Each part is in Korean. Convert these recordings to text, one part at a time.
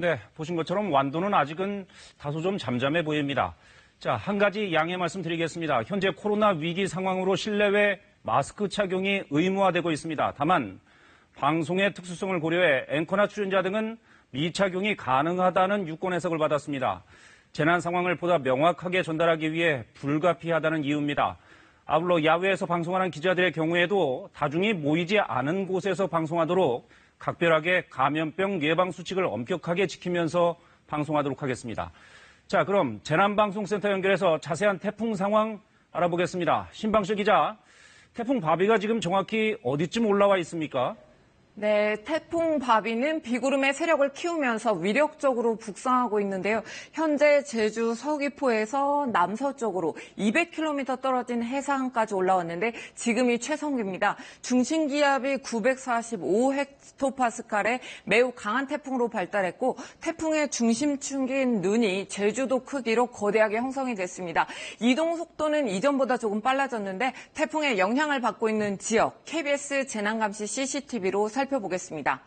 네, 보신 것처럼 완도는 아직은 다소 좀 잠잠해 보입니다. 자, 한 가지 양해 말씀드리겠습니다. 현재 코로나 위기 상황으로 실내외 마스크 착용이 의무화되고 있습니다. 다만 방송의 특수성을 고려해 앵커나 출연자 등은 미착용이 가능하다는 유권 해석을 받았습니다. 재난 상황을 보다 명확하게 전달하기 위해 불가피하다는 이유입니다. 아울러 야외에서 방송하는 기자들의 경우에도 다중이 모이지 않은 곳에서 방송하도록 각별하게 감염병 예방 수칙을 엄격하게 지키면서 방송하도록 하겠습니다. 자, 그럼 재난방송센터 연결해서 자세한 태풍 상황 알아보겠습니다. 신방실 기자, 태풍 바비가 지금 정확히 어디쯤 올라와 있습니까? 네, 태풍 바비는 비구름의 세력을 키우면서 위력적으로 북상하고 있는데요. 현재 제주 서귀포에서 남서쪽으로 200km 떨어진 해상까지 올라왔는데 지금이 최성기입니다. 중심 기압이 945헥토파스칼의 매우 강한 태풍으로 발달했고 태풍의 중심축인 눈이 제주도 크기로 거대하게 형성이 됐습니다. 이동 속도는 이전보다 조금 빨라졌는데 태풍의 영향을 받고 있는 지역 KBS 재난감시 CCTV로 살펴보겠습니다.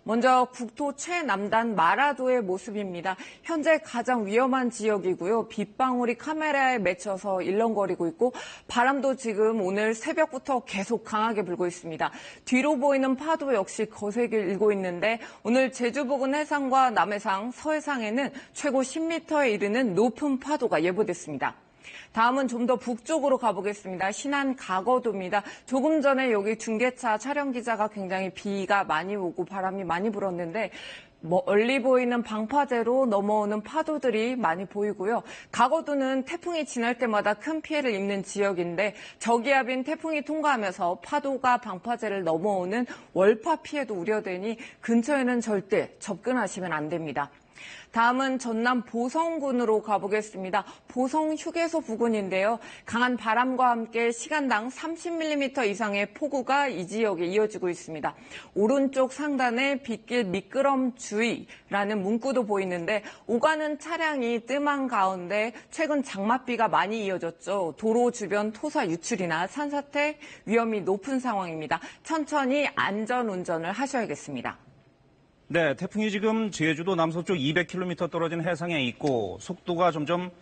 먼저 국토 최남단 마라도의 모습입니다. 현재 가장 위험한 지역이고요. 빗방울이 카메라에 맺혀서 일렁거리고 있고 바람도 지금 오늘 새벽부터 계속 강하게 불고 있습니다. 뒤로 보이는 파도 역시 거세게 일고 있는데 오늘 제주 부근 해상과 남해상, 서해상에는 최고 10m에 이르는 높은 파도가 예보됐습니다. 다음은 좀 더 북쪽으로 가보겠습니다. 신안 가거도입니다. 조금 전에 여기 중계차 촬영 기자가 굉장히 비가 많이 오고 바람이 많이 불었는데 멀리 보이는 방파제로 넘어오는 파도들이 많이 보이고요. 가거도는 태풍이 지날 때마다 큰 피해를 입는 지역인데 저기압인 태풍이 통과하면서 파도가 방파제를 넘어오는 월파 피해도 우려되니 근처에는 절대 접근하시면 안 됩니다. 다음은 전남 보성군으로 가보겠습니다. 보성 휴게소 부근인데요. 강한 바람과 함께 시간당 30mm 이상의 폭우가 이 지역에 이어지고 있습니다. 오른쪽 상단에 빗길 미끄럼 주의라는 문구도 보이는데 오가는 차량이 뜸한 가운데 최근 장맛비가 많이 이어졌죠. 도로 주변 토사 유출이나 산사태 위험이 높은 상황입니다. 천천히 안전 운전을 하셔야겠습니다. 네, 태풍이 지금 제주도 남서쪽 200km 떨어진 해상에 있고 속도가 점점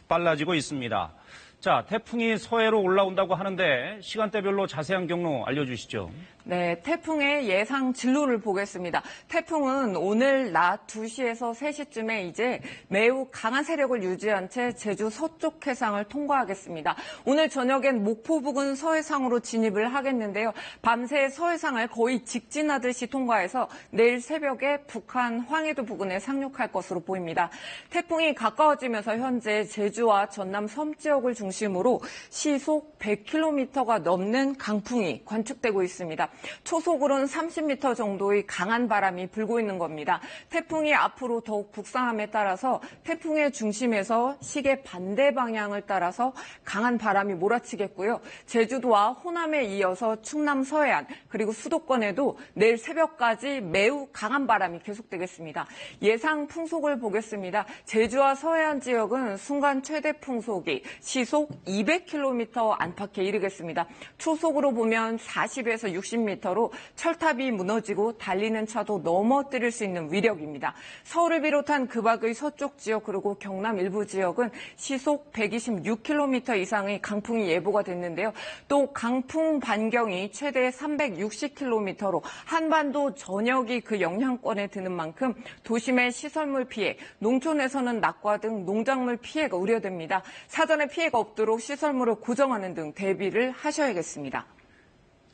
빨라지고 있습니다. 자, 태풍이 서해로 올라온다고 하는데 시간대별로 자세한 경로 알려주시죠. 네, 태풍의 예상 진로를 보겠습니다. 태풍은 오늘 낮 2시에서 3시쯤에 이제 매우 강한 세력을 유지한 채 제주 서쪽 해상을 통과하겠습니다. 오늘 저녁엔 목포 부근 서해상으로 진입을 하겠는데요. 밤새 서해상을 거의 직진하듯이 통과해서 내일 새벽에 북한 황해도 부근에 상륙할 것으로 보입니다. 태풍이 가까워지면서 현재 제주와 전남 섬 지역을 중심으로 시속 100km가 넘는 강풍이 관측되고 있습니다. 초속으로는 30m 정도의 강한 바람이 불고 있는 겁니다. 태풍이 앞으로 더욱 북상함에 따라서 태풍의 중심에서 시계 반대 방향을 따라서 강한 바람이 몰아치겠고요. 제주도와 호남에 이어서 충남 서해안 그리고 수도권에도 내일 새벽까지 매우 강한 바람이 계속되겠습니다. 예상 풍속을 보겠습니다. 제주와 서해안 지역은 순간 최대 풍속이 시속 200km 안팎에 이르겠습니다. 초속으로 보면 40에서 60m 로 철탑이 무너지고 달리는 차도 넘어뜨릴 수 있는 위력입니다. 서울을 비롯한 그 밖의 서쪽 지역 그리고 경남 일부 지역은 시속 126km 이상의 강풍이 예보가 됐는데요. 또 강풍 반경이 최대 360km로 한반도 전역이 그 영향권에 드는 만큼 도심의 시설물 피해, 농촌에서는 낙과 등 농작물 피해가 우려됩니다. 사전에 피해가 없도록 시설물을 고정하는 등 대비를 하셔야겠습니다.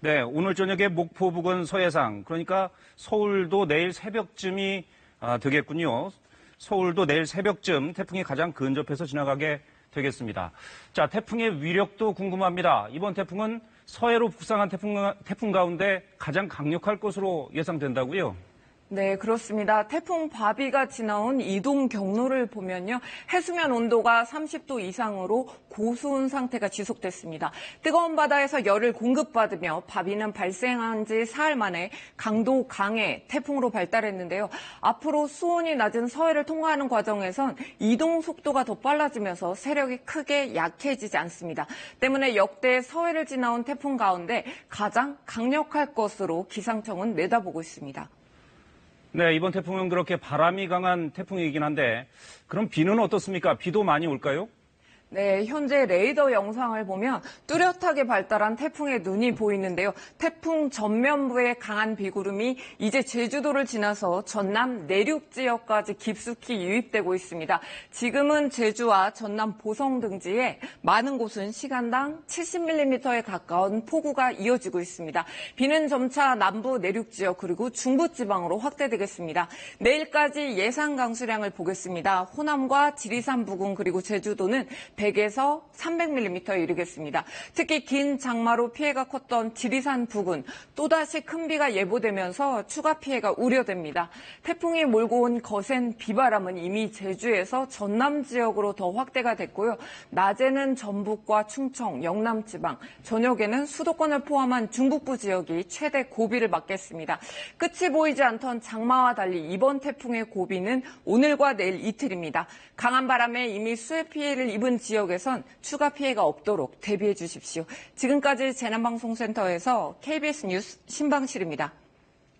네, 오늘 저녁에 목포 부근 서해상, 그러니까 서울도 내일 새벽쯤이 되겠군요. 서울도 내일 새벽쯤 태풍이 가장 근접해서 지나가게 되겠습니다. 자, 태풍의 위력도 궁금합니다. 이번 태풍은 서해로 북상한 태풍 가운데 가장 강력할 것으로 예상된다고요? 네, 그렇습니다. 태풍 바비가 지나온 이동 경로를 보면요. 해수면 온도가 30도 이상으로 고수온 상태가 지속됐습니다. 뜨거운 바다에서 열을 공급받으며 바비는 발생한 지 사흘 만에 강도 강의 태풍으로 발달했는데요. 앞으로 수온이 낮은 서해를 통과하는 과정에선 이동 속도가 더 빨라지면서 세력이 크게 약해지지 않습니다. 때문에 역대 서해를 지나온 태풍 가운데 가장 강력할 것으로 기상청은 내다보고 있습니다. 네, 이번 태풍은 그렇게 바람이 강한 태풍이긴 한데 그럼 비는 어떻습니까? 비도 많이 올까요? 네, 현재 레이더 영상을 보면 뚜렷하게 발달한 태풍의 눈이 보이는데요. 태풍 전면부의 강한 비구름이 이제 제주도를 지나서 전남 내륙 지역까지 깊숙이 유입되고 있습니다. 지금은 제주와 전남 보성 등지에 많은 곳은 시간당 70mm에 가까운 폭우가 이어지고 있습니다. 비는 점차 남부 내륙 지역 그리고 중부 지방으로 확대되겠습니다. 내일까지 예상 강수량을 보겠습니다. 호남과 지리산 부근 그리고 제주도는 100에서 300mm에 이르겠습니다. 특히 긴 장마로 피해가 컸던 지리산 부근 또다시 큰 비가 예보되면서 추가 피해가 우려됩니다. 태풍이 몰고 온 거센 비바람은 이미 제주에서 전남 지역으로 더 확대가 됐고요. 낮에는 전북과 충청, 영남 지방, 저녁에는 수도권을 포함한 중북부 지역이 최대 고비를 맞겠습니다. 끝이 보이지 않던 장마와 달리 이번 태풍의 고비는 오늘과 내일 이틀입니다. 강한 바람에 이미 수해 피해를 입은 지역에선 추가 피해가 없도록 대비해 주십시오. 지금까지 재난방송센터에서 KBS 뉴스 신방실입니다.